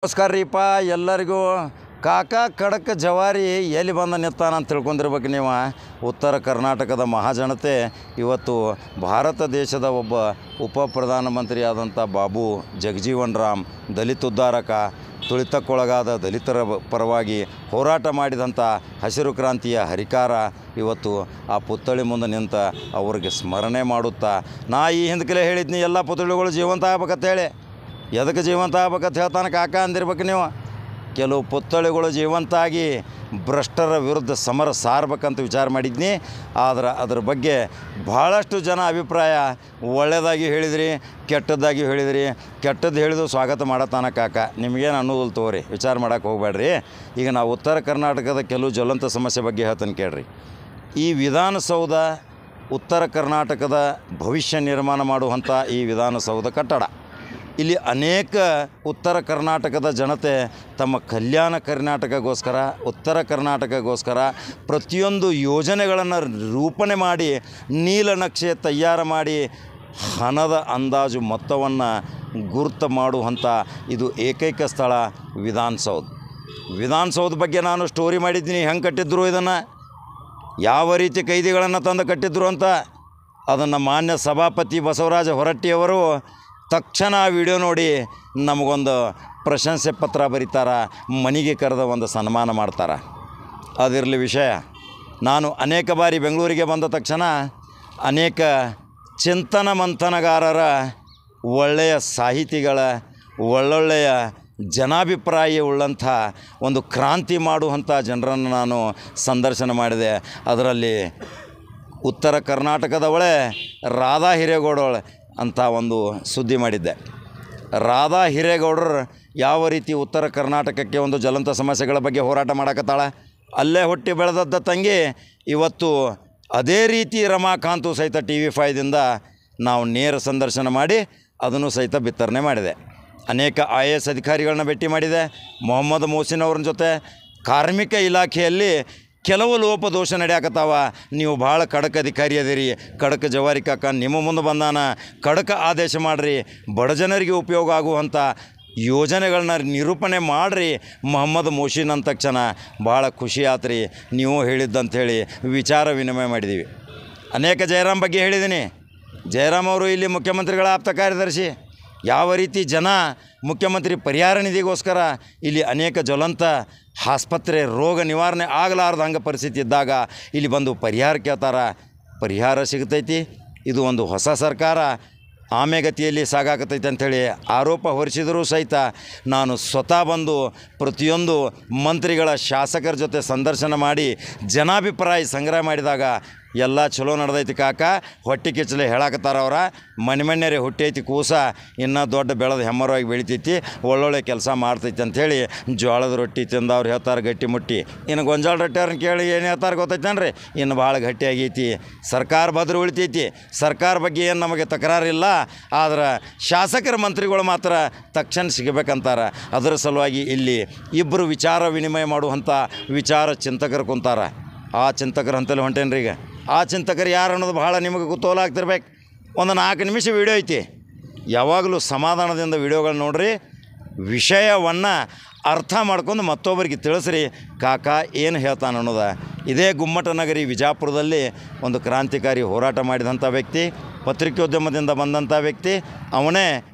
ನಮಸ್ಕಾರ ರೀಪ ಎಲ್ಲರಿಗೂ. ಕಾಕಾ ಖಡಕ್ ಜವಾರಿ ಎಲ್ಲಿ ಬಂದ ನಿತ್ತಾನ ಅಂತ ತಿಳ್ಕೊಂಡಿರ್ಬೇಕು ನೀವು. ಉತ್ತರ ಕರ್ನಾಟಕದ ಮಹಾಜನತೆ ಇವತ್ತು ಭಾರತ ದೇಶದ ಒಬ್ಬ ಉಪ ಪ್ರಧಾನಮಂತ್ರಿ ಆದಂಥ ಬಾಬು ಜಗಜೀವನ್ ರಾಮ್, ದಲಿತ ಉದ್ಧಾರಕ, ತುಳಿತಕ್ಕೊಳಗಾದ ದಲಿತರ ಪರವಾಗಿ ಹೋರಾಟ ಮಾಡಿದಂಥ ಹಸಿರು ಕ್ರಾಂತಿಯ ಹರಿಕಾರ ಇವತ್ತು ಆ ಪುತ್ಥಳಿ ಮುಂದೆ ನಿಂತ ಅವ್ರಿಗೆ ಸ್ಮರಣೆ ಮಾಡುತ್ತಾ, ನಾ ಈ ಹಿಂದಕಲೇ ಹೇಳಿದ್ನಿ ಎಲ್ಲ ಪುತ್ಥಳಿಗಳು ಜೀವಂತ ಆಗ್ಬೇಕಂತ ಹೇಳಿ. ಎದಕ್ಕೆ ಜೀವಂತ ಆಗ್ಬೇಕಂತ ಹೇಳ್ತಾನೆ ಕಾಕ ಅಂದಿರ್ಬೇಕು ನೀವು. ಕೆಲವು ಪುತ್ಥಳಿಗಳು ಜೀವಂತ ಆಗಿ ಭ್ರಷ್ಟರ ವಿರುದ್ಧ ಸಮರ ಸಾರ್ಬೇಕಂತ ವಿಚಾರ ಮಾಡಿದ್ನಿ. ಆದ್ರೆ ಅದ್ರ ಬಗ್ಗೆ ಭಾಳಷ್ಟು ಜನ ಅಭಿಪ್ರಾಯ ಒಳ್ಳೆಯದಾಗಿ ಹೇಳಿದ್ರಿ, ಕೆಟ್ಟದ್ದಾಗಿ ಹೇಳಿದ್ರಿ. ಕೆಟ್ಟದ್ದು ಹೇಳಿದ್ರು ಸ್ವಾಗತ ಮಾಡತ್ತಾನ ಕಾಕ, ನಿಮಗೇನು ಅನ್ನೋದಿಲ್ಲ ತೋರಿ, ವಿಚಾರ ಮಾಡೋಕೆ ಹೋಗಬೇಡ್ರಿ. ಈಗ ನಾವು ಉತ್ತರ ಕರ್ನಾಟಕದ ಕೆಲವು ಜ್ವಲಂತ ಸಮಸ್ಯೆ ಬಗ್ಗೆ ಹೇಳ್ತಾನೆ ಕೇಳ್ರಿ. ಈ ವಿಧಾನಸೌಧ ಉತ್ತರ ಕರ್ನಾಟಕದ ಭವಿಷ್ಯ ನಿರ್ಮಾಣ ಮಾಡುವಂಥ ಈ ವಿಧಾನಸೌಧ ಕಟ್ಟಡ, ಇಲ್ಲಿ ಅನೇಕ ಉತ್ತರ ಕರ್ನಾಟಕದ ಜನತೆ ತಮ್ಮ ಕಲ್ಯಾಣ ಕರ್ನಾಟಕಗೋಸ್ಕರ, ಉತ್ತರ ಕರ್ನಾಟಕಗೋಸ್ಕರ ಪ್ರತಿಯೊಂದು ಯೋಜನೆಗಳನ್ನು ರೂಪಣೆ ಮಾಡಿ ನೀಲನಕ್ಷೆ ತಯಾರು ಮಾಡಿ ಹಣದ ಅಂದಾಜು ಮೊತ್ತವನ್ನು ಗುರುತು ಮಾಡುವಂಥ ಇದು ಏಕೈಕ ಸ್ಥಳ ವಿಧಾನಸೌಧ. ವಿಧಾನಸೌಧ ಬಗ್ಗೆ ನಾನು ಸ್ಟೋರಿ ಮಾಡಿದ್ದೀನಿ, ಹೆಂಗೆ ಕಟ್ಟಿದ್ರು ಇದನ್ನು, ಯಾವ ರೀತಿ ಕೈದಿಗಳನ್ನು ತಂದು ಕಟ್ಟಿದ್ರು ಅಂತ. ಅದನ್ನು ಮಾನ್ಯ ಸಭಾಪತಿ ಬಸವರಾಜ ಹೊರಟ್ಟಿಯವರು ತಕ್ಷಣ ಆ ವಿಡಿಯೋ ನೋಡಿ ನಮಗೊಂದು ಪ್ರಶಂಸೆ ಪತ್ರ ಬರೀತಾರೆ, ಮನೆಗೆ ಕರೆದ ಒಂದು ಸನ್ಮಾನ ಮಾಡ್ತಾರೆ. ಅದಿರಲಿ ವಿಷಯ. ನಾನು ಅನೇಕ ಬಾರಿ ಬೆಂಗಳೂರಿಗೆ ಬಂದ ತಕ್ಷಣ ಅನೇಕ ಚಿಂತನ ಮಂಥನಗಾರರ, ಒಳ್ಳೆಯ ಸಾಹಿತಿಗಳ, ಒಳ್ಳೊಳ್ಳೆಯ ಜನಾಭಿಪ್ರಾಯ ಉಳ್ಳಂಥ ಒಂದು ಕ್ರಾಂತಿ ಮಾಡುವಂಥ ಜನರನ್ನು ನಾನು ಸಂದರ್ಶನ ಮಾಡಿದೆ. ಅದರಲ್ಲಿ ಉತ್ತರ ಕರ್ನಾಟಕದವಳೆ ರಾಧಾ ಹಿರೇಗೌಡವಳೆ ಅಂತ ಒಂದು ಸುದ್ದಿ ಮಾಡಿದ್ದೆ. ರಾಧಾ ಹಿರೇಗೌಡರು ಯಾವ ರೀತಿ ಉತ್ತರ ಕರ್ನಾಟಕಕ್ಕೆ ಒಂದು ಜ್ವಲಂತ ಸಮಸ್ಯೆಗಳ ಬಗ್ಗೆ ಹೋರಾಟ ಮಾಡಕತ್ತಾಳ. ಅಲ್ಲೇ ಹುಟ್ಟಿ ಬೆಳೆದದ್ದ ತಂಗಿ ಇವತ್ತು ಅದೇ ರೀತಿ ರಮಾಕಾಂತು ಸಹಿತ TV5ದಿಂದ ನಾವು ನೇರ ಸಂದರ್ಶನ ಮಾಡಿ ಅದನ್ನು ಸಹಿತ ಬಿತ್ತರಣೆ ಮಾಡಿದೆ. ಅನೇಕ IAS ಅಧಿಕಾರಿಗಳನ್ನ ಭೇಟಿ ಮಾಡಿದೆ. ಮೊಹಮ್ಮದ್ ಮೋಸಿನ್ ಅವ್ರ ಜೊತೆ ಕಾರ್ಮಿಕ ಇಲಾಖೆಯಲ್ಲಿ ಕೆಲವು ಲೋಪದೋಷ ನಡೆಯಾಕತ್ತಾವ, ನೀವು ಭಾಳ ಖಡಕ್ ಅಧಿಕಾರಿ ಅದೀರಿ, ಖಡಕ್ ಜವಾರಿ ಕಾಕ ನಿಮ್ಮ ಮುಂದೆ ಬಂದಾನ, ಖಡಕ್ ಆದೇಶ ಮಾಡಿರಿ, ಬಡ ಜನರಿಗೆ ಉಪಯೋಗ ಆಗುವಂಥ ಯೋಜನೆಗಳನ್ನ ನಿರೂಪಣೆ ಮಾಡಿರಿ ಮೊಹಮ್ಮದ್ ಮೋಸಿನ್ ಅಂದ ತಕ್ಷಣ ಭಾಳ ಖುಷಿ ಆತ್ರಿ. ನೀವು ಹೇಳಿದ್ದಂಥೇಳಿ ವಿಚಾರ ವಿನಿಮಯ ಮಾಡಿದ್ದೀವಿ. ಅನೇಕ ಜಯರಾಮ್ ಬಗ್ಗೆ ಹೇಳಿದ್ದೀನಿ. ಜಯರಾಮ್ ಅವರು ಇಲ್ಲಿ ಮುಖ್ಯಮಂತ್ರಿಗಳ ಆಪ್ತ ಕಾರ್ಯದರ್ಶಿ. ಯಾವ ರೀತಿ ಜನ ಮುಖ್ಯಮಂತ್ರಿ ಪರಿಹಾರ ನಿಧಿಗೋಸ್ಕರ ಇಲ್ಲಿ ಅನೇಕ ಜ್ವಲಂತ ಆಸ್ಪತ್ರೆ ರೋಗ ನಿವಾರಣೆ ಆಗಲಾರ್ದ ಹಂಗೆ ಪರಿಸ್ಥಿತಿ ಇದ್ದಾಗ ಇಲ್ಲಿ ಬಂದು ಪರಿಹಾರ ಕೇಳ್ತಾರೆ, ಪರಿಹಾರ ಸಿಗ್ತೈತಿ. ಇದು ಒಂದು ಹೊಸ ಸರ್ಕಾರ ಆಮೆಗತಿಯಲ್ಲಿ ಸಾಗಾಕತ್ತೈತೆ ಅಂಥೇಳಿ ಆರೋಪ ಹೊರಿಸಿದರೂ ಸಹಿತ ನಾನು ಸ್ವತಃ ಬಂದು ಪ್ರತಿಯೊಂದು ಮಂತ್ರಿಗಳ, ಶಾಸಕರ ಜೊತೆ ಸಂದರ್ಶನ ಮಾಡಿ ಜನಾಭಿಪ್ರಾಯ ಸಂಗ್ರಹ ಮಾಡಿದಾಗ ಎಲ್ಲ ಚಲೋ ನಡೆದೈತಿ ಕಾಕ, ಹೊಟ್ಟೆ ಕಿಚ್ಚಲೆ ಹೇಳಾಕತ್ತಾರ ಅವರ, ಮಣ್ಣೆ ಹುಟ್ಟೈತಿ ಕೂಸ, ಇನ್ನೂ ದೊಡ್ಡ ಬೆಳೆದು ಹೆಮ್ಮರವಾಗಿ ಬೆಳಿತೈತಿ, ಒಳ್ಳೊಳ್ಳೆ ಕೆಲಸ ಮಾಡ್ತೈತಿ ಅಂಥೇಳಿ ಜೋಳದ ರೊಟ್ಟಿ ತಿಂದು ಅವ್ರು ಹೇಳ್ತಾರೆ ಗಟ್ಟಿ ಮುಟ್ಟಿ. ಇನ್ನು ಗೊಂಜಾಳ ರೊಟ್ಟಿಯವ್ರನ್ನ ಕೇಳಿ ಏನು ಹೇಳ್ತಾರೆ ಗೊತ್ತೈತೇನ್ರಿ, ಇನ್ನು ಭಾಳ ಗಟ್ಟಿ ಆಗೈತಿ, ಸರ್ಕಾರ ಭದ್ರ ಉಳಿತೈತಿ, ಸರ್ಕಾರ ಬಗ್ಗೆ ಏನು ನಮಗೆ ತಕರಾರಿಲ್ಲ, ಆದ್ರೆ ಶಾಸಕರ ಮಂತ್ರಿಗಳು ಮಾತ್ರ ತಕ್ಷಣ ಸಿಗಬೇಕಂತಾರೆ. ಅದರ ಸಲುವಾಗಿ ಇಲ್ಲಿ ಇಬ್ಬರು ವಿಚಾರ ವಿನಿಮಯ ಮಾಡುವಂಥ ವಿಚಾರ ಚಿಂತಕರು ಕುಂತಾರೆ. ಆ ಚಿಂತಕರು ಅಂತಲೇ ಹೊಂಟೇನ್ರಿ. ಈಗ ಆ ಚಿಂತಕರು ಯಾರು ಅನ್ನೋದು ಭಾಳ ನಿಮಗೆ ಕುತೂಹಲ ಆಗ್ತಿರ್ಬೇಕು. ಒಂದು 4 ನಿಮಿಷ ವಿಡಿಯೋ ಐತಿ. ಯಾವಾಗಲೂ ಸಮಾಧಾನದಿಂದ ವಿಡಿಯೋಗಳು ನೋಡ್ರಿ, ವಿಷಯವನ್ನು ಅರ್ಥ ಮಾಡ್ಕೊಂಡು ಮತ್ತೊಬ್ಬರಿಗೆ ತಿಳಿಸ್ರಿ ಕಾಕ ಏನು ಹೇಳ್ತಾನೆ ಅನ್ನೋದು. ಇದೇ ಗುಮ್ಮಟನಗರಿ ವಿಜಾಪುರದಲ್ಲಿ ಒಂದು ಕ್ರಾಂತಿಕಾರಿ ಹೋರಾಟ ಮಾಡಿದಂಥ ವ್ಯಕ್ತಿ, ಪತ್ರಿಕೋದ್ಯಮದಿಂದ ಬಂದಂಥ ವ್ಯಕ್ತಿ, ಅವನೇ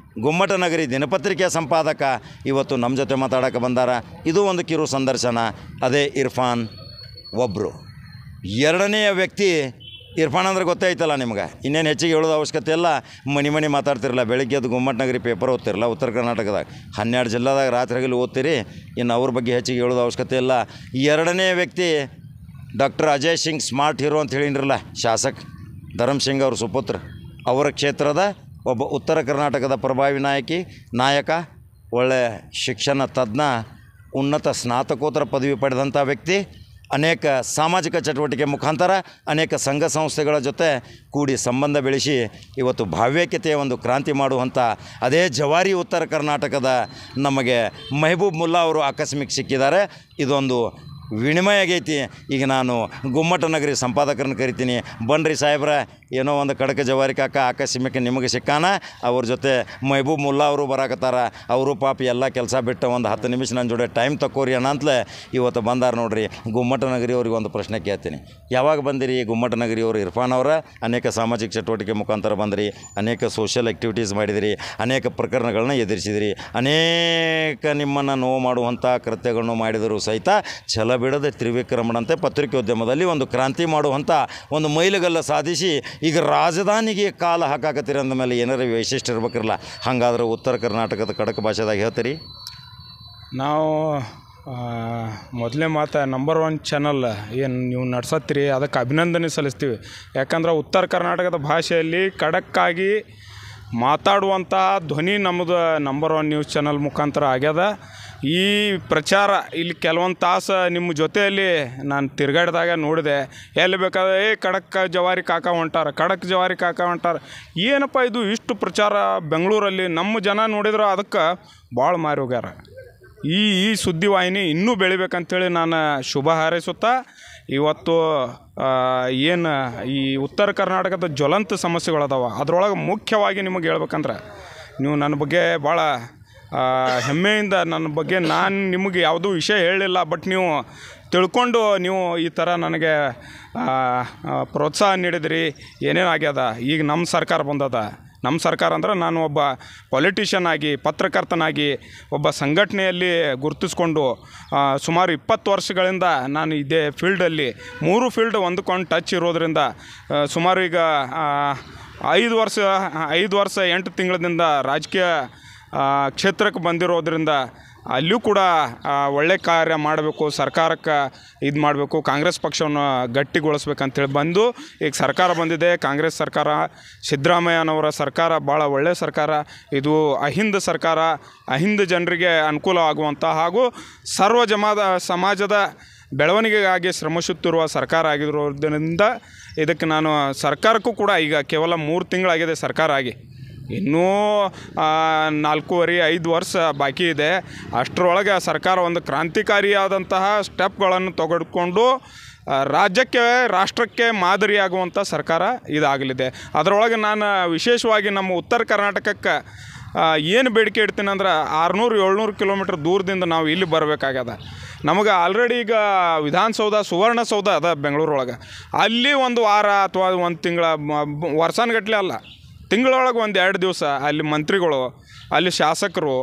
ಗುಮ್ಮಟನಗರಿ ದಿನಪತ್ರಿಕೆಯ ಸಂಪಾದಕ. ಇವತ್ತು ನಮ್ಮ ಜೊತೆ ಮಾತಾಡೋಕೆ ಬಂದಾರ. ಇದು ಒಂದು ಕಿರು ಸಂದರ್ಶನ. ಅದೇ ಇರ್ಫಾನ್ ಒಬ್ಬರು. ಎರಡನೆಯ ವ್ಯಕ್ತಿ ಇರ್ಫಾನ್ ಅಂದ್ರೆ ಗೊತ್ತಾಯ್ತಲ್ಲ ನಿಮ್ಗೆ, ಇನ್ನೇನು ಹೆಚ್ಚಿಗೆ ಹೇಳೋದು ಅವಶ್ಯಕತೆ ಇಲ್ಲ. ಮನೆ ಮಾತಾಡ್ತಿರಲ್ಲ, ಬೆಳಗ್ಗೆ ಅದು ಗುಮ್ಮಟನಗರಿ ಪೇಪರ್ ಓದ್ತಿರಲ್ಲ, ಉತ್ತರ ಕರ್ನಾಟಕದಾಗ 12 ಜಿಲ್ಲಾದಾಗ ರಾತ್ರಿಯಲ್ಲಿ ಓದ್ತೀರಿ, ಇನ್ನು ಅವ್ರ ಬಗ್ಗೆ ಹೆಚ್ಚಿಗೆ ಹೇಳೋದು ಅವಶ್ಯಕತೆ ಇಲ್ಲ. ಎರಡನೇ ವ್ಯಕ್ತಿ doctor Ajay Singh smart hero ಅಂತ ಹೇಳಿರಲ್ಲ, ಶಾಸಕ ಧರಮ್ ಸಿಂಗ್ ಅವ್ರ ಸುಪುತ್ರ, ಅವರ ಕ್ಷೇತ್ರದ ಒಬ್ಬ ಉತ್ತರ ಕರ್ನಾಟಕದ ಪ್ರಭಾವಿ ನಾಯಕ, ಒಳ್ಳೆಯ ಶಿಕ್ಷಣ ತಜ್ಞ, ಉನ್ನತ ಸ್ನಾತಕೋತ್ತರ ಪದವಿ ಪಡೆದಂಥ ವ್ಯಕ್ತಿ. ಅನೇಕ ಸಾಮಾಜಿಕ ಚಟುವಟಿಕೆ ಮುಖಾಂತರ ಅನೇಕ ಸಂಘ ಸಂಸ್ಥೆಗಳ ಜೊತೆ ಕೂಡಿ ಸಂಬಂಧ ಬೆಳೆಸಿ ಇವತ್ತು ಭಾವ್ಯಕತೆಯ ಒಂದು ಕ್ರಾಂತಿ ಮಾಡುವಂಥ ಅದೇ ಜವಾರಿ ಉತ್ತರ ಕರ್ನಾಟಕದ ನಮಗೆ ಮೆಹಬೂಬ್ ಮುಲ್ಲಾ ಅವರು ಆಕಸ್ಮಿಕ ಸಿಕ್ಕಿದ್ದಾರೆ. ಇದೊಂದು ವಿನಿಮಯ ಆಗೈತಿ. ಈಗ ನಾನು ಗುಮ್ಮಟ ನಗರಿ ಸಂಪಾದಕರನ್ನ ಕರಿತೀನಿ, ಬನ್ರಿ ಸಾಹೇಬ್ರ, ಏನೋ ಒಂದು ಕಡಕ ಜವಾರಿ ಕಾಕ ಆಕಸ್ಮಿಕ ನಿಮಗೆ ಸಿಕ್ಕಾನ, ಅವ್ರ ಜೊತೆ ಮೆಹಬೂಬ್ ಮುಲ್ಲಾ ಅವರು ಬರಾಕತ್ತಾರ, ಅವರು ಪಾಪ ಎಲ್ಲ ಕೆಲಸ ಬಿಟ್ಟು ಒಂದು 10 ನಿಮಿಷ ನನ್ನ ಜೋಡಿ ಟೈಮ್ ತಕ್ಕೋರಿ ಅನ್ನಂತಲೇ ಇವತ್ತು ಬಂದಾರ ನೋಡ್ರಿ. ಗುಮ್ಮಟ ನಗರಿ ಅವ್ರಿಗೆ ಒಂದು ಪ್ರಶ್ನೆ ಕೇಳ್ತೀನಿ, ಯಾವಾಗ ಬಂದಿರಿ ಗುಮ್ಮಟ ನಗರಿ ಅವರು? ಇರ್ಫಾನ್ ಅವರ ಅನೇಕ ಸಾಮಾಜಿಕ ಚಟುವಟಿಕೆ ಮುಖಾಂತರ ಬಂದಿರಿ, ಅನೇಕ ಸೋಷಿಯಲ್ ಆ್ಯಕ್ಟಿವಿಟೀಸ್ ಮಾಡಿದಿರಿ, ಅನೇಕ ಪ್ರಕರಣಗಳನ್ನ ಎದುರಿಸಿದಿರಿ, ಅನೇಕ ನಿಮ್ಮನ್ನು ನೋವು ಮಾಡುವಂಥ ಕೃತ್ಯಗಳನ್ನು ಮಾಡಿದರೂ ಸಹಿತ ಛಲ ಬಿಡದೆ ತ್ರಿವಿಕ್ರಮಣಂತೆ ಪತ್ರಿಕೋದ್ಯಮದಲ್ಲಿ ಒಂದು ಕ್ರಾಂತಿ ಮಾಡುವಂಥ ಒಂದು ಮೈಲುಗಲ್ಲ ಸಾಧಿಸಿ ಈಗ ರಾಜಧಾನಿಗೆ ಕಾಲ ಹಾಕಾಕತ್ತೀರಿ ಅಂದ ಮೇಲೆ ಏನಾರ ವೈಶಿಷ್ಟ್ಯ ಇರ್ಬೇಕಿರಲ್ಲ. ಹಾಗಾದ್ರೆ ಉತ್ತರ ಕರ್ನಾಟಕದ ಖಡಕ್ ಭಾಷೆದಾಗ ಹೇಳ್ತೀರಿ? ನಾವು ಮೊದಲೇ ಮಾತು ನಂಬರ್ 1 ಚಾನಲ್ ಏನು ನೀವು ನಡೆಸತ್ತೀರಿ, ಅದಕ್ಕೆ ಅಭಿನಂದನೆ ಸಲ್ಲಿಸ್ತೀವಿ. ಯಾಕಂದ್ರೆ ಉತ್ತರ ಕರ್ನಾಟಕದ ಭಾಷೆಯಲ್ಲಿ ಖಡಕ್ಕಾಗಿ ಮಾತಾಡುವಂಥ ಧ್ವನಿ ನಮ್ಮದು ನಂಬರ್ 1 ನ್ಯೂಸ್ ಚಾನಲ್ ಮುಖಾಂತರ ಆಗ್ಯದ. ಈ ಪ್ರಚಾರ ಇಲ್ಲಿ ಕೆಲವೊಂದು ತಾಸು ನಿಮ್ಮ ಜೊತೆಯಲ್ಲಿ ನಾನು ತಿರುಗಾಡಿದಾಗ ನೋಡಿದೆ, ಎಲ್ಲಿ ಬೇಕಾದ್ರೆ ಖಡಕ್ ಜವಾರಿ ಕಾಕ ಹೊಂಟಾರ, ಖಡಕ್ ಜವಾರಿ ಕಾಕ ಹೊಂಟಾರ. ಏನಪ್ಪ ಇದು ಇಷ್ಟು ಪ್ರಚಾರ ಬೆಂಗಳೂರಲ್ಲಿ ನಮ್ಮ ಜನ ನೋಡಿದ್ರೆ ಅದಕ್ಕೆ ಭಾಳ ಮಾರಿ ಹೋಗ್ಯಾರ. ಈ ಸುದ್ದಿವಾಹಿನಿ ಇನ್ನೂ ಬೆಳಿಬೇಕಂತೇಳಿ ನಾನು ಶುಭ ಹಾರೈಸುತ್ತಾ, ಇವತ್ತು ಏನು ಈ ಉತ್ತರ ಕರ್ನಾಟಕದ ಜ್ವಲಂತ ಸಮಸ್ಯೆಗಳದಾವ, ಅದರೊಳಗೆ ಮುಖ್ಯವಾಗಿ ನಿಮಗೆ ಹೇಳ್ಬೇಕಂದ್ರೆ, ನೀವು ನನ್ನ ಬಗ್ಗೆ ಭಾಳ ಹೆಮ್ಮೆಯಿಂದ ನನ್ನ ಬಗ್ಗೆ ನಾನು ನಿಮಗೆ ಯಾವುದೂ ವಿಷಯ ಹೇಳಲಿಲ್ಲ, ಬಟ್ ನೀವು ತಿಳ್ಕೊಂಡು ನೀವು ಈ ಥರ ನನಗೆ ಪ್ರೋತ್ಸಾಹ ನೀಡಿದ್ರಿ. ಏನೇನು ಆಗ್ಯದ, ಈಗ ನಮ್ಮ ಸರ್ಕಾರ ಬಂದದ. ನಮ್ಮ ಸರ್ಕಾರ ಅಂದ್ರೆ ನಾನು ಒಬ್ಬ ಪೊಲಿಟಿಷಿಯನ್ ಆಗಿ, ಪತ್ರಕರ್ತನಾಗಿ, ಒಬ್ಬ ಸಂಘಟನೆಯಲ್ಲಿ ಗುರುತಿಸ್ಕೊಂಡು ಸುಮಾರು 20 ವರ್ಷಗಳಿಂದ ನಾನು ಇದೇ ಫೀಲ್ಡಲ್ಲಿ 3 ಫೀಲ್ಡ್ ಒಂದಕ್ಕೊಂದು ಟಚ್ ಇರೋದರಿಂದ ಸುಮಾರು ಈಗ 5 ವರ್ಷ 8 ತಿಂಗಳಿಂದ ರಾಜಕೀಯ ಕ್ಷೇತ್ರಕ್ಕೆ ಬಂದಿರೋದ್ರಿಂದ ಅಲ್ಲಿಯೂ ಕೂಡ ಒಳ್ಳೆ ಕಾರ್ಯ ಮಾಡಬೇಕು, ಸರ್ಕಾರಕ್ಕೆ ಇದು ಮಾಡಬೇಕು, ಕಾಂಗ್ರೆಸ್ ಪಕ್ಷವನ್ನು ಗಟ್ಟಿಗೊಳಿಸ್ಬೇಕಂತೇಳಿ ಬಂದು ಈಗ ಸರ್ಕಾರ ಬಂದಿದೆ. ಕಾಂಗ್ರೆಸ್ ಸರ್ಕಾರ, ಸಿದ್ದರಾಮಯ್ಯನವರ ಸರ್ಕಾರ ಭಾಳ ಒಳ್ಳೆಯ ಸರ್ಕಾರ. ಇದು ಅಹಿಂದ ಸರ್ಕಾರ, ಅಹಿಂದ ಜನರಿಗೆ ಅನುಕೂಲ ಆಗುವಂಥ ಹಾಗೂ ಸರ್ವ ಸಮಾಜದ ಬೆಳವಣಿಗೆಗಾಗಿ ಶ್ರಮಿಸುತ್ತಿರುವ ಸರ್ಕಾರ ಆಗಿರೋದ್ರಿಂದ ಇದಕ್ಕೆ ನಾನು ಸರ್ಕಾರಕ್ಕೂ ಕೂಡ ಈಗ ಕೇವಲ 3 ತಿಂಗಳಾಗಿದೆ ಸರ್ಕಾರ ಆಗಿ, ಇನ್ನೂ 4.5 ವರ್ಷ ಬಾಕಿ ಇದೆ. ಅಷ್ಟರೊಳಗೆ ಸರ್ಕಾರ ಒಂದು ಕ್ರಾಂತಿಕಾರಿಯಾದಂತಹ ಸ್ಟೆಪ್ಗಳನ್ನು ತೆಗೆದುಕೊಂಡು ರಾಜ್ಯಕ್ಕೆ, ರಾಷ್ಟ್ರಕ್ಕೆ ಮಾದರಿಯಾಗುವಂಥ ಸರ್ಕಾರ ಇದಾಗಲಿದೆ. ಅದರೊಳಗೆ ನಾನು ವಿಶೇಷವಾಗಿ ನಮ್ಮ ಉತ್ತರ ಕರ್ನಾಟಕಕ್ಕೆ ಏನು ಬೇಡಿಕೆ ಇಡ್ತೀನಿ ಅಂದ್ರೆ, 600-700 ಕಿಲೋಮೀಟ್ರ್ ದೂರದಿಂದ ನಾವು ಇಲ್ಲಿ ಬರಬೇಕಾಗ್ಯದ. ನಮಗೆ ಆಲ್ರೆಡಿ ಈಗ ವಿಧಾನಸೌಧ, ಸುವರ್ಣಸೌಧ ಅದ ಬೆಂಗಳೂರೊಳಗೆ, ಅಲ್ಲಿ 1 ವಾರ ಅಥವಾ 1 ತಿಂಗಳ, ವರ್ಷಾನುಗಟ್ಟಲೆ ಅಲ್ಲ, ತಿಂಗಳೊಳಗೆ 1-2 ದಿವಸ ಅಲ್ಲಿ ಮಂತ್ರಿಗಳು, ಅಲ್ಲಿ ಶಾಸಕರು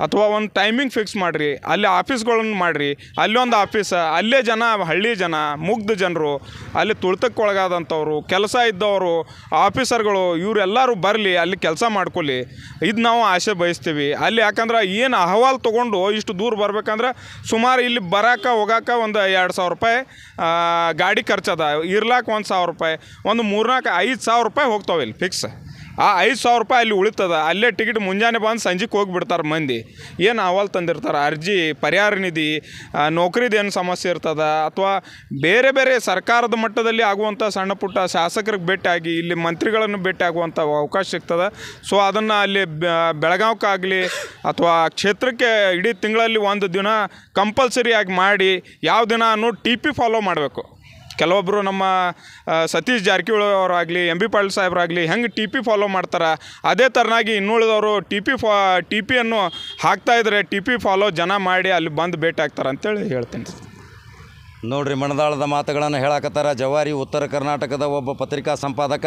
ಅಥವಾ ಒಂದು ಟೈಮಿಂಗ್ ಫಿಕ್ಸ್ ಮಾಡಿರಿ, ಅಲ್ಲಿ ಆಫೀಸ್ಗಳನ್ನು ಮಾಡಿರಿ, ಅಲ್ಲಿ ಒಂದು ಆಫೀಸ, ಅಲ್ಲೇ ಜನ, ಹಳ್ಳಿ ಜನ, ಮುಗ್ಧ ಜನರು, ಅಲ್ಲಿ ತುಳಿತಕ್ಕೊಳಗಾದಂಥವ್ರು, ಕೆಲಸ ಇದ್ದವರು, ಆಫೀಸರ್ಗಳು, ಇವರೆಲ್ಲರೂ ಬರಲಿ, ಅಲ್ಲಿ ಕೆಲಸ ಮಾಡ್ಕೊಳ್ಳಿ, ಇದು ನಾವು ಆಸೆ ಬಯಸ್ತೀವಿ. ಅಲ್ಲಿ ಯಾಕಂದ್ರೆ ಏನು ಅಹವಾಲು ತೊಗೊಂಡು ಇಷ್ಟು ದೂರ ಬರ್ಬೇಕಂದ್ರೆ ಸುಮಾರು ಇಲ್ಲಿ ಬರೋಕೆ ಹೋಗೋಕೆ ಒಂದು 2,000 ರೂಪಾಯಿ ಗಾಡಿ ಖರ್ಚದ, ಇರ್ಲಾಕೆ 1,000 ರೂಪಾಯಿ, ಒಂದು 3-4-5,000 ರೂಪಾಯಿ ಹೋಗ್ತಾವೆ ಇಲ್ಲಿ ಫಿಕ್ಸ್. ಆ 5,000 ರೂಪಾಯಿ ಅಲ್ಲಿ ಉಳಿತದ. ಅಲ್ಲೇ ಟಿಕೆಟ್ ಮುಂಜಾನೆ ಬಂದು ಸಂಜೆಗೆ ಹೋಗಿಬಿಡ್ತಾರೆ ಮಂದಿ. ಏನು ಅಹವಾಲು ತಂದಿರ್ತಾರೆ, ಅರ್ಜಿ, ಪರಿಹಾರ ನಿಧಿ, ನೌಕರಿದು ಏನು ಸಮಸ್ಯೆ ಇರ್ತದೆ, ಅಥವಾ ಬೇರೆ ಬೇರೆ ಸರ್ಕಾರದ ಮಟ್ಟದಲ್ಲಿ ಆಗುವಂಥ ಸಣ್ಣ ಪುಟ್ಟ ಶಾಸಕರಿಗೆ ಭೇಟಿಯಾಗಿ ಇಲ್ಲಿ ಮಂತ್ರಿಗಳನ್ನು ಭೇಟಿ ಆಗುವಂಥ ಅವಕಾಶ ಸಿಗ್ತದೆ. ಸೊ ಅದನ್ನು ಅಲ್ಲಿ ಬೆಳಗಾವಕ್ಕಾಗಲಿ ಅಥವಾ ಕ್ಷೇತ್ರಕ್ಕೆ ಇಡೀ ತಿಂಗಳಲ್ಲಿ 1 ದಿನ ಕಂಪಲ್ಸರಿಯಾಗಿ ಮಾಡಿ, ಯಾವ ದಿನ ಅನ್ನೋ TP ಫಾಲೋ ಮಾಡಬೇಕು. ಕೆಲವೊಬ್ಬರು ನಮ್ಮ ಸತೀಶ್ ಜಾರಕಿಹೊಳಿ ಅವರಾಗಲಿ, MB ಪಾಟೀಲ್ ಸಾಹೇಬರಾಗಲಿ ಹೆಂಗೆ TP ಫಾಲೋ ಮಾಡ್ತಾರೆ, ಅದೇ ಥರನಾಗಿ ಇನ್ನುಳಿದವರು TPಯನ್ನು ಹಾಕ್ತಾಯಿದ್ರೆ TP ಫಾಲೋ ಜನ ಮಾಡಿ ಅಲ್ಲಿ ಬಂದು ಭೇಟಿ ಆಗ್ತಾರೆ ಅಂತೇಳಿ ಹೇಳ್ತೀನಿ. ನೋಡ್ರಿ, ಮಣದಾಳದ ಮಾತುಗಳನ್ನು ಹೇಳಕತ್ತಾರ ಜವಾರಿ, ಉತ್ತರ ಕರ್ನಾಟಕದ ಒಬ್ಬ ಪತ್ರಿಕಾ ಸಂಪಾದಕ.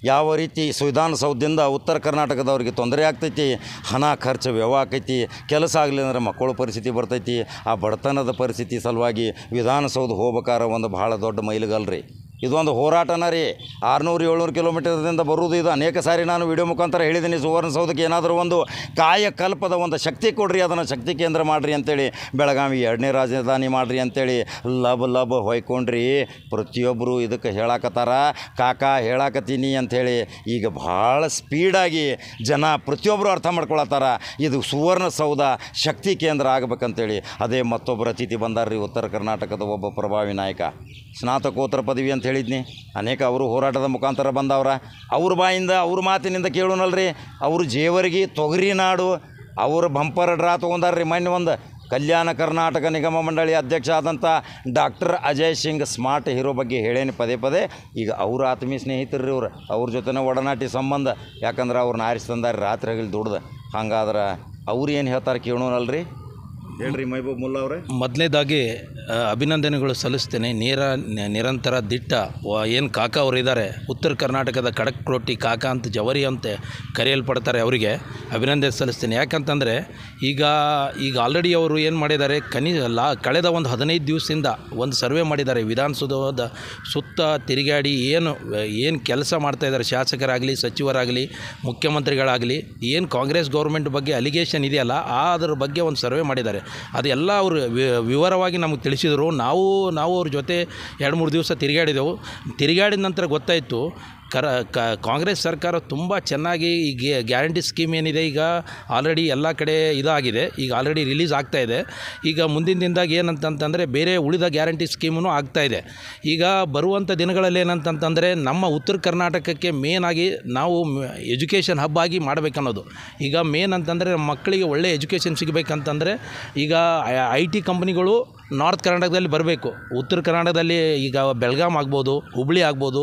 ಯಾವ ರೀತಿ ವಿಧಾನಸೌಧದಿಂದ ಉತ್ತರ ಕರ್ನಾಟಕದವ್ರಿಗೆ ತೊಂದರೆ ಆಗ್ತೈತಿ, ಹಣ ಖರ್ಚು ವ್ಯವ ಆಕೈತಿ, ಕೆಲಸ ಆಗಲಿ ಅಂದ್ರೆ ಮಕ್ಕಳ ಪರಿಸ್ಥಿತಿ ಬರ್ತೈತಿ. ಆ ಬಡತನದ ಪರಿಸ್ಥಿತಿ ಸಲುವಾಗಿ ವಿಧಾನಸೌಧ ಹೋಗ್ಬೇಕಾದ್ರೆ ಒಂದು ಭಾಳ ದೊಡ್ಡ ಮೈಲಿಗಲ್ರಿ. ಇದೊಂದು ಹೋರಾಟನ ರೀ. 600-700 ಕಿಲೋಮೀಟರ್ದಿಂದ ಬರುವುದು ಇದು. ಅನೇಕ ಸಾರಿ ನಾನು ವಿಡಿಯೋ ಮುಖಾಂತರ ಹೇಳಿದ್ದೀನಿ, ಸುವರ್ಣಸೌಧಕ್ಕೆ ಏನಾದರೂ ಒಂದು ಕಾಯಕಲ್ಪದ ಒಂದು ಶಕ್ತಿ ಕೊಡ್ರಿ, ಅದನ್ನು ಶಕ್ತಿ ಕೇಂದ್ರ ಮಾಡಿರಿ ಅಂತೇಳಿ, ಬೆಳಗಾವಿ 2ನೇ ರಾಜಧಾನಿ ಮಾಡಿರಿ ಅಂತೇಳಿ ಲಬ್ ಹೊಯ್ಕೊಂಡ್ರಿ. ಪ್ರತಿಯೊಬ್ಬರು ಇದಕ್ಕೆ ಹೇಳಕತ್ತಾರ, ಕಾಕ ಹೇಳಕತ್ತೀನಿ ಅಂಥೇಳಿ. ಈಗ ಭಾಳ ಸ್ಪೀಡಾಗಿ ಜನ ಪ್ರತಿಯೊಬ್ಬರು ಅರ್ಥ ಮಾಡ್ಕೊಳತ್ತಾರ, ಇದು ಸುವರ್ಣಸೌಧ ಶಕ್ತಿ ಕೇಂದ್ರ ಆಗಬೇಕಂತೇಳಿ. ಅದೇ ಮತ್ತೊಬ್ಬರು ಅತಿಥಿ ಬಂದಾರ್ರಿ, ಉತ್ತರ ಕರ್ನಾಟಕದ ಒಬ್ಬ ಪ್ರಭಾವಿ ನಾಯಕ, ಸ್ನಾತಕೋತ್ತರ ಪದವಿ ಅಂತ ಹೇಳಿದ್ನಿ. ಅನೇಕ ಅವರು ಹೋರಾಟದ ಮುಖಾಂತರ ಬಂದವ್ರ, ಅವ್ರ ಬಾಯಿಂದ, ಅವ್ರ ಮಾತಿನಿಂದ ಕೇಳೋನಲ್ರಿ. ಅವರು ಜೇವರ್ಗಿ ತೊಗರಿ ನಾಡು, ಅವರು ಬಂಪರ್ ಡ್ರಾ ತೊಗೊಂಡಾರ್ರಿ. ಮೊನ್ನೆ ಒಂದು ಕಲ್ಯಾಣ ಕರ್ನಾಟಕ ನಿಗಮ ಮಂಡಳಿ ಅಧ್ಯಕ್ಷ ಆದಂಥ doctor Ajay Singh smart hero ಬಗ್ಗೆ ಹೇಳೇನಿ ಪದೇ ಪದೇ. ಈಗ ಅವ್ರ ಆತ್ಮೀಯ ಸ್ನೇಹಿತರು ರೀ ಅವ್ರ ಜೊತೆನೇ ಒಡನಾಟಿ ಸಂಬಂಧ. ಯಾಕಂದ್ರೆ ಅವ್ರನ್ನ ಆರಿಸಿ ತಂದಾರೆ ರಾತ್ರಿ ಹಗಲು ದುಡ್ದು. ಹಂಗಾದ್ರೆ ಅವ್ರು ಏನು ಹೇಳ್ತಾರೆ ಕೇಳೋನಲ್ರಿ. ಹೇಳ್ರಿ ಮೈಬೂಬ್ ಮುಲ್ಲಾ ಅವರೇ. ಮೊದಲನೇದಾಗಿ ಅಭಿನಂದನೆಗಳು ಸಲ್ಲಿಸ್ತೇನೆ. ನಿರಂತರ ದಿಟ್ಟ ಏನು ಕಾಕ ಅವರು ಇದ್ದಾರೆ, ಉತ್ತರ ಕರ್ನಾಟಕದ ಖಡಕ್ ರೊಟ್ಟಿ ಕಾಕ ಅಂತ ಜವರಿ ಅಂತ ಕರೆಯಲ್ಪಡ್ತಾರೆ, ಅವರಿಗೆ ಅಭಿನಂದನೆ ಸಲ್ಲಿಸ್ತೇನೆ. ಯಾಕಂತಂದರೆ ಈಗ ಆಲ್ರೆಡಿ ಅವರು ಏನು ಮಾಡಿದ್ದಾರೆ, ಕಳೆದ ಒಂದು 15 ದಿವಸದಿಂದ ಒಂದು ಸರ್ವೆ ಮಾಡಿದ್ದಾರೆ. ವಿಧಾನಸೌಧದ ಸುತ್ತ ತಿರುಗಾಡಿ ಏನು ಕೆಲಸ ಮಾಡ್ತಾಯಿದ್ದಾರೆ, ಶಾಸಕರಾಗಲಿ ಸಚಿವರಾಗಲಿ ಮುಖ್ಯಮಂತ್ರಿಗಳಾಗಲಿ, ಏನು ಕಾಂಗ್ರೆಸ್ ಗೌರ್ಮೆಂಟ್ ಬಗ್ಗೆ ಅಲಿಗೇಷನ್ ಇದೆಯಲ್ಲ ಅದರ ಬಗ್ಗೆ ಒಂದು ಸರ್ವೆ ಮಾಡಿದ್ದಾರೆ. ಅದೆಲ್ಲ ಅವರು ವಿವರವಾಗಿ ನಮಗೆ ತಿಳಿಸಿದರು. ನಾವು ಅವ್ರ ಜೊತೆ 2-3 ದಿವಸ ತಿರುಗಾಡಿದ ನಂತರ ಗೊತ್ತಾಯಿತು ಕಾಂಗ್ರೆಸ್ ಸರ್ಕಾರ ತುಂಬ ಚೆನ್ನಾಗಿ ಈ ಗ್ಯಾರಂಟಿ ಸ್ಕೀಮ್ ಏನಿದೆ ಈಗ ಆಲ್ರೆಡಿ ಎಲ್ಲ ಕಡೆ ಇದಾಗಿದೆ. ಈಗ ಆಲ್ರೆಡಿ ರಿಲೀಸ್ ಆಗ್ತಾಯಿದೆ. ಈಗ ಮುಂದಿನ ದಿನದಾಗ ಏನಂತಂತಂದರೆ ಬೇರೆ ಉಳಿದ ಗ್ಯಾರಂಟಿ ಸ್ಕೀಮೂ ಆಗ್ತಾಯಿದೆ. ಈಗ ಬರುವಂಥ ದಿನಗಳಲ್ಲಿ ಏನಂತಂತಂದರೆ ನಮ್ಮ ಉತ್ತರ ಕರ್ನಾಟಕಕ್ಕೆ ಮೇನಾಗಿ ನಾವು ಎಜುಕೇಷನ್ ಹಬ್ ಆಗಿ ಮಾಡಬೇಕನ್ನೋದು. ಈಗ ಮೇನ್ ಅಂತಂದರೆ ನಮ್ಮ ಮಕ್ಕಳಿಗೆ ಒಳ್ಳೆ ಎಜುಕೇಷನ್ ಸಿಗಬೇಕಂತಂದರೆ ಈಗ IT ಕಂಪ್ನಿಗಳು ನಾರ್ತ್ ಕರ್ನಾಟಕದಲ್ಲಿ ಬರಬೇಕು. ಉತ್ತರ ಕರ್ನಾಟಕದಲ್ಲಿ ಈಗ ಬೆಳಗಾಂ ಆಗ್ಬೋದು, ಹುಬ್ಬಳ್ಳಿ ಆಗ್ಬೋದು,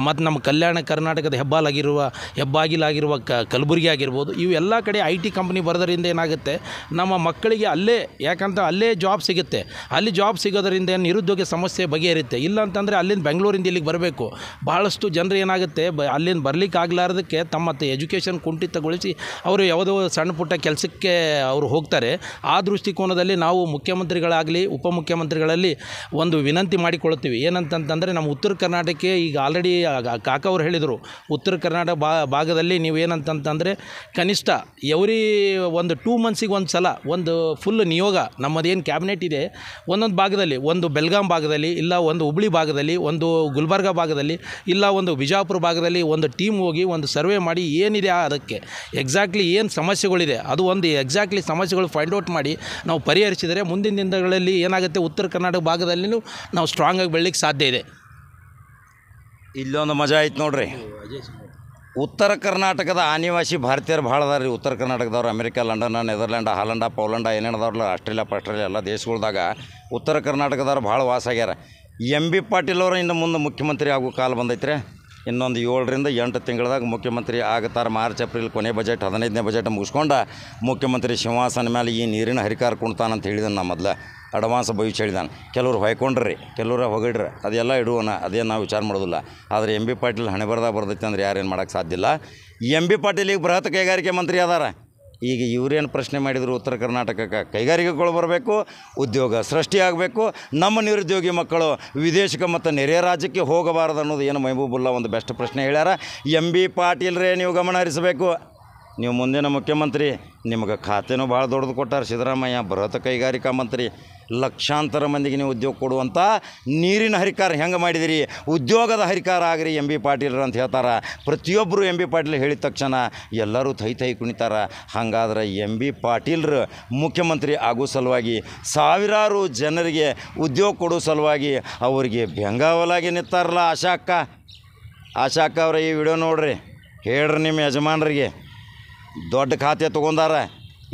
ಮತ್ತು ನಮ್ಮ ಕಲ್ಯಾಣ ಕರ್ನಾಟಕದ ಹೆಬ್ಬಾಗಿಲಾಗಿರುವ ಕಲಬುರಗಿ ಆಗಿರ್ಬೋದು, ಇವು ಎಲ್ಲ ಕಡೆ IT ಕಂಪ್ನಿ ಬರೋದರಿಂದ ಏನಾಗುತ್ತೆ, ನಮ್ಮ ಮಕ್ಕಳಿಗೆ ಅಲ್ಲೇ ಜಾಬ್ ಸಿಗುತ್ತೆ. ಅಲ್ಲಿ ಜಾಬ್ ಸಿಗೋದರಿಂದ ನಿರುದ್ಯೋಗ ಸಮಸ್ಯೆ ಬಗೆಹರಿಯುತ್ತೆ. ಇಲ್ಲ ಅಂತಂದರೆ ಅಲ್ಲಿಂದ ಬೆಂಗಳೂರಿಂದ ಇಲ್ಲಿಗೆ ಬರಬೇಕು. ಭಾಳಷ್ಟು ಜನರು ಏನಾಗುತ್ತೆ ಅಲ್ಲಿಂದ ಬರಲಿಕ್ಕೆ ಆಗಲಾರ್ದಕ್ಕೆ ತಮ್ಮ ಎಜುಕೇಷನ್ ಕುಂಠಿತಗೊಳಿಸಿ ಅವರು ಯಾವುದೋ ಸಣ್ಣ ಪುಟ್ಟ ಕೆಲಸಕ್ಕೆ ಅವರು ಹೋಗ್ತಾರೆ. ಆ ದೃಷ್ಟಿಕೋನದಲ್ಲಿ ನಾವು ಮುಖ್ಯಮಂತ್ರಿಗಳಾಗಲಿ ಉಪಮುಖ್ಯಮಂತ್ರಿಗಳಲ್ಲಿ ಒಂದು ವಿನಂತಿ ಮಾಡಿಕೊಳ್ಳುತ್ತೀವಿ. ಏನಂತಂತಂದರೆ ನಮ್ಮ ಉತ್ತರ ಕರ್ನಾಟಕಕ್ಕೆ ಈಗ ಆಲ್ರೆಡಿ ಕಾಕ ಅವರು ಹೇಳಿದರು, ಉತ್ತರ ಕರ್ನಾಟಕ ಭಾಗದಲ್ಲಿ ನೀವು ಏನಂತಂತಂದರೆ ಕನಿಷ್ಠ ಎವ್ರಿ ಒಂದು 2 ಮಂತ್ಸಿಗೆ ಒಂದು ಸಲ ಒಂದು ಫುಲ್ ನಿಯೋಗ ನಮ್ಮದೇನು ಕ್ಯಾಬಿನೆಟ್ ಇದೆ ಒಂದೊಂದು ಭಾಗದಲ್ಲಿ, ಒಂದು ಬೆಳಗಾಂ ಭಾಗದಲ್ಲಿ, ಇಲ್ಲ ಒಂದು ಹುಬ್ಬಳ್ಳಿ ಭಾಗದಲ್ಲಿ, ಒಂದು ಗುಲ್ಬರ್ಗ ಭಾಗದಲ್ಲಿ, ಇಲ್ಲ ಒಂದು ಬಿಜಾಪುರ ಭಾಗದಲ್ಲಿ ಒಂದು ಟೀಮ್ ಹೋಗಿ ಒಂದು ಸರ್ವೆ ಮಾಡಿ ಏನಿದೆ ಅದಕ್ಕೆ ಎಕ್ಸಾಕ್ಟ್ಲಿ ಏನು ಸಮಸ್ಯೆಗಳಿದೆ ಅದು ಒಂದು ಎಕ್ಸಾಕ್ಟ್ಲಿ ಸಮಸ್ಯೆಗಳು ಫೈಂಡ್ ಔಟ್ ಮಾಡಿ ನಾವು ಪರಿಹರಿಸಿದರೆ ಮುಂದಿನ ದಿನಗಳಲ್ಲಿ ಏನಾಗುತ್ತೆ, ಉತ್ತರ ಕರ್ನಾಟಕ ಭಾಗದಲ್ಲಿಯೂ ನಾವು ಸ್ಟ್ರಾಂಗ್ ಆಗಿ ಬೆಳಲಿಕ್ಕೆ ಸಾಧ್ಯ ಇದೆ. ಇಲ್ಲೊಂದು ಮಜಾ ಆಯ್ತು ನೋಡ್ರಿ. ಉತ್ತರ ಕರ್ನಾಟಕದ ಆನಿವಾಸಿ ಭಾರತೀಯರು ಭಾಳ ಅದಾರ ರೀ. ಉತ್ತರ ಕರ್ನಾಟಕದವ್ರು ಅಮೆರಿಕ, ಲಂಡನ್, ನೆದರ್ಲ್ಯಾಂಡ್, ಹಾಲಂಡ, ಪೋಲೆಂಡ ಏನೇನದವ್ರಲ್ಲ, ಆಸ್ಟ್ರೇಲಿಯಾ ಎಲ್ಲ ದೇಶಗಳ್ದಾಗ ಉತ್ತರ ಕರ್ನಾಟಕದವ್ರು ಭಾಳ ವಾಸ ಆಗ್ಯಾರ. MB ಪಾಟೀಲ್ ಅವರು ಇನ್ನು ಮುಂದೆ ಮುಖ್ಯಮಂತ್ರಿ ಆಗೋ ಕಾಲ ಬಂದೈತ್ರಿ. ಇನ್ನೊಂದು 7ರಿಂದ 8 ತಿಂಗಳದಾಗ ಮುಖ್ಯಮಂತ್ರಿ ಆಗ್ತಾರೆ. ಮಾರ್ಚ್ ಏಪ್ರಿಲ್ ಕೊನೆ ಬಜೆಟ್ 15ನೇ ಬಜೆಟ್ ಮುಗಿಸ್ಕೊಂಡು ಮುಖ್ಯಮಂತ್ರಿ ಸಿಂಹಾಸನ ಮೇಲೆ ಈ ನೀರಿನ ಹರಿಕಾರ ಕುಣ್ತಾನಂತ ಹೇಳಿದಾನೆ. ನಾ ಮೊದಲು ಅಡ್ವಾನ್ಸ್ ಭವಿಷ್ಯ ಹೇಳಿದಾನೆ. ಕೆಲವ್ರು ಹೊಯ್ಕೊಂಡ್ರಿ, ಕೆಲವ್ರು ಹೊಗಡ್ರಿ, ಅದೆಲ್ಲ ಇಡುವನ, ಅದೇನು ನಾವು ವಿಚಾರ ಮಾಡೋದಿಲ್ಲ. ಆದರೆ MB ಪಾಟೀಲ್ ಹಣೆ ಬರ್ತೈತೆ ಅಂದ್ರೆ ಯಾರೇನು ಮಾಡೋಕ್ಕೆ ಸಾಧ್ಯ ಇಲ್ಲ. MB ಪಾಟೀಲ್ ಈಗ ಬೃಹತ್ ಕೈಗಾರಿಕೆ ಮಂತ್ರಿ ಅದಾರ. ಈಗ ಇವರೇನು ಪ್ರಶ್ನೆ ಮಾಡಿದರು, ಉತ್ತರ ಕರ್ನಾಟಕಕ್ಕೆ ಕೈಗಾರಿಕೆಗಳು ಬರಬೇಕು, ಉದ್ಯೋಗ ಸೃಷ್ಟಿಯಾಗಬೇಕು, ನಮ್ಮ ನಿರುದ್ಯೋಗಿ ಮಕ್ಕಳು ವಿದೇಶಕ್ಕೆ ಮತ್ತು ನೆರೆಯ ರಾಜ್ಯಕ್ಕೆ ಹೋಗಬಾರದು ಅನ್ನೋದು ಏನು ಮೈಬೂಬುಲ್ಲಾ ಒಂದು ಬೆಸ್ಟ್ ಪ್ರಶ್ನೆ ಹೇಳ್ಯಾರ. MB ಪಾಟೀಲ್ರೇ ನೀವು ಗಮನ ಹರಿಸಬೇಕು. ನೀವು ಮುಂದಿನ ಮುಖ್ಯಮಂತ್ರಿ, ನಿಮಗೆ ಖಾತೆನೂ ಭಾಳ ದೊಡ್ಡದು ಕೊಟ್ಟಾರೆ ಸಿದ್ದರಾಮಯ್ಯ, ಬೃಹತ್ ಕೈಗಾರಿಕಾ ಮಂತ್ರಿ. ಲಕ್ಷಾಂತರ ಮಂದಿಗೆ ನೀವು ಉದ್ಯೋಗ ಕೊಡುವಂಥ ನೀರಿನ ಹರಿಕಾರ ಹೆಂಗೆ ಮಾಡಿದಿರಿ, ಉದ್ಯೋಗದ ಹರಿಕಾರ ಆಗ್ರಿ MB ಪಾಟೀಲ್ರು ಅಂತ ಹೇಳ್ತಾರೆ. ಪ್ರತಿಯೊಬ್ಬರು MB ಪಾಟೀಲ್ ಹೇಳಿದ ತಕ್ಷಣ ಎಲ್ಲರೂ ಥೈ ಕುಣಿತಾರೆ. ಹಾಗಾದ್ರೆ MB ಪಾಟೀಲ್ರು ಮುಖ್ಯಮಂತ್ರಿ ಆಗೋ ಸಲುವಾಗಿ, ಸಾವಿರಾರು ಜನರಿಗೆ ಉದ್ಯೋಗ ಕೊಡೋ ಸಲುವಾಗಿ ಅವರಿಗೆ ಬೆಂಗಾವಲಾಗಿ ನಿಂತಾರಲ್ಲ ಆಶಾ ಅಕ್ಕ ಅವರ ಈ ವಿಡಿಯೋ ನೋಡ್ರಿ, ಹೇಳ್ರಿ ನಿಮ್ಮ ಯಜಮಾನರಿಗೆ. ದೊಡ್ಡ ಖಾತೆ ತೊಗೊಂಡಾರ,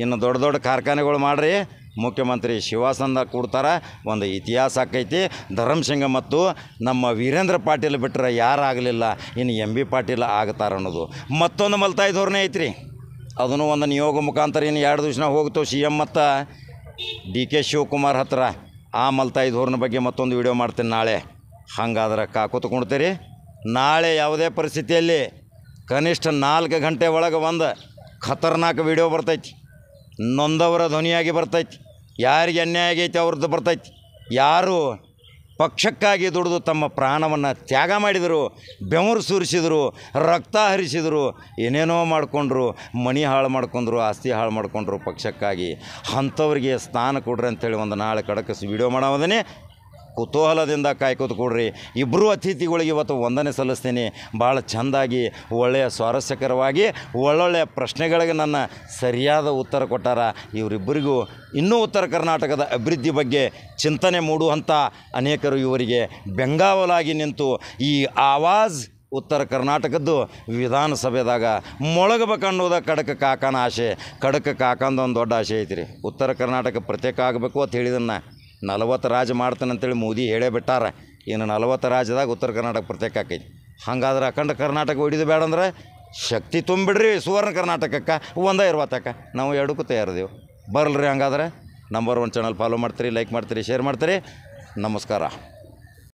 ಇನ್ನು ದೊಡ್ಡ ಕಾರ್ಖಾನೆಗಳು ಮಾಡಿರಿ, ಮುಖ್ಯಮಂತ್ರಿ ಶಿವಾಸಂದ ಕೊಡ್ತಾರೆ. ಒಂದು ಇತಿಹಾಸ ಆಕೈತಿ. ಧರ್ಮಸಿಂಗ ಮತ್ತು ನಮ್ಮ ವೀರೇಂದ್ರ ಪಾಟೀಲ್ ಬಿಟ್ಟರೆ ಯಾರಾಗಲಿಲ್ಲ, ಇನ್ನು MB ಪಾಟೀಲ್ ಆಗ್ತಾರೆ ಅನ್ನೋದು ಮತ್ತೊಂದು ಮಲ್ತಾಯಿ ಧೋರಣೆ ಐತ್ರಿ. ಅದನ್ನು ಒಂದು ನಿಯೋಗ ಮುಖಾಂತರ ಇನ್ನು 2 ದಿವಸ ಹೋಗ್ತವೆ CM ಮತ್ತು DK ಶಿವಕುಮಾರ್ ಹತ್ರ. ಆ ಮಲ್ತಾಯಿ ಧೋರಣೆ ಬಗ್ಗೆ ಮತ್ತೊಂದು ವಿಡಿಯೋ ಮಾಡ್ತೀನಿ ನಾಳೆ. ಹಾಗಾದ್ರೆ ಕಾಕೋತ್ಕೊಳ್ತೀರಿ. ನಾಳೆ ಯಾವುದೇ ಪರಿಸ್ಥಿತಿಯಲ್ಲಿ ಕನಿಷ್ಠ 4 ಗಂಟೆ ಒಳಗೆ ಒಂದು ಖತರ್ನಾಕ್ ವಿಡಿಯೋ ಬರ್ತೈತಿ. ನೊಂದವರ ಧ್ವನಿಯಾಗಿ ಬರ್ತೈತಿ. ಯಾರಿಗೆ ಅನ್ಯಾಯ ಆಗೈತಿ ಅವ್ರದ್ದು ಬರ್ತೈತಿ. ಯಾರು ಪಕ್ಷಕ್ಕಾಗಿ ದುಡಿದು ತಮ್ಮ ಪ್ರಾಣವನ್ನು ತ್ಯಾಗ ಮಾಡಿದರು, ಬೆವರು ಸುರಿಸಿದರು, ರಕ್ತ ಹರಿಸಿದರು, ಏನೇನೋ ಮಾಡಿಕೊಂಡ್ರು, ಮನೆ ಹಾಳು ಮಾಡ್ಕೊಂಡ್ರು, ಆಸ್ತಿ ಹಾಳು ಮಾಡ್ಕೊಂಡ್ರು ಪಕ್ಷಕ್ಕಾಗಿ, ಅಂಥವ್ರಿಗೆ ಸ್ಥಾನ ಕೊಡ್ರಿ ಅಂಥೇಳಿ ಒಂದು ನಾಳೆ ಕಡಕಸ್ ವಿಡಿಯೋ ಮಾಡೋದನ್ನೇ ಕುತೂಹಲದಿಂದ ಕಾಯ್ಕೋತ ಕೊಡ್ರಿ. ಇಬ್ಬರು ಅತಿಥಿಗಳಿಗೆ ಇವತ್ತು ವಂದನೆ ಸಲ್ಲಿಸ್ತೀನಿ. ಭಾಳ ಚೆಂದಾಗಿ, ಒಳ್ಳೆಯ ಸ್ವಾರಸ್ಯಕರವಾಗಿ, ಒಳ್ಳೊಳ್ಳೆಯ ಪ್ರಶ್ನೆಗಳಿಗೆ ನನ್ನ ಸರಿಯಾದ ಉತ್ತರ ಕೊಟ್ಟಾರ. ಇವರಿಬ್ಬರಿಗೂ ಇನ್ನೂ ಉತ್ತರ ಕರ್ನಾಟಕದ ಅಭಿವೃದ್ಧಿ ಬಗ್ಗೆ ಚಿಂತನೆ ಮೂಡುವಂಥ ಅನೇಕರು ಇವರಿಗೆ ಬೆಂಗಾವಲಾಗಿ ನಿಂತು ಈ ಆವಾಜ್ ಉತ್ತರ ಕರ್ನಾಟಕದ್ದು ವಿಧಾನಸಭೆದಾಗ ಮೊಳಗಬೇಕನ್ನೋದ ಕಡಕ ಕಾಕನ ಆಸೆ. ಕಡಕ ಕಾಕಂದು ಒಂದು ದೊಡ್ಡ ಆಸೆ ಐತಿ ರೀ, ಉತ್ತರ ಕರ್ನಾಟಕ ಪ್ರತ್ಯೇಕ ಆಗಬೇಕು ಅಂತ ಹೇಳಿದನ್ನ 40 ರಾಜ್ಯ ಮಾಡ್ತಾನೆ ಅಂತೇಳಿ ಮೋದಿ ಹೇಳೇ ಬಿಟ್ಟಾರ. ಇನ್ನು 40 ರಾಜ್ಯದಾಗ ಉತ್ತರ ಕರ್ನಾಟಕ ಪ್ರತ್ಯೇಕ ಆಕೈತಿ. ಹಾಗಾದ್ರೆ ಅಖಂಡ ಕರ್ನಾಟಕ ಹೊಡಿದು ಬೇಡ ಅಂದ್ರೆ ಶಕ್ತಿ ತುಂಬಿಡ್ರಿ ಸುವರ್ಣ ಕರ್ನಾಟಕಕ್ಕೆ, ಒಂದೇ ಇರುವತ್ತಕ್ಕ ನಾವು ಎರಡಕ್ಕೂ ತಯಾರಿದೆವು. ಬರಲ್ರಿ. ಹಂಗಾದ್ರೆ ನಂಬರ್ 1 ಚಾನಲ್ ಫಾಲೋ ಮಾಡ್ತೀರಿ, ಲೈಕ್ ಮಾಡ್ತೀರಿ, ಶೇರ್ ಮಾಡ್ತೀರಿ. ನಮಸ್ಕಾರ.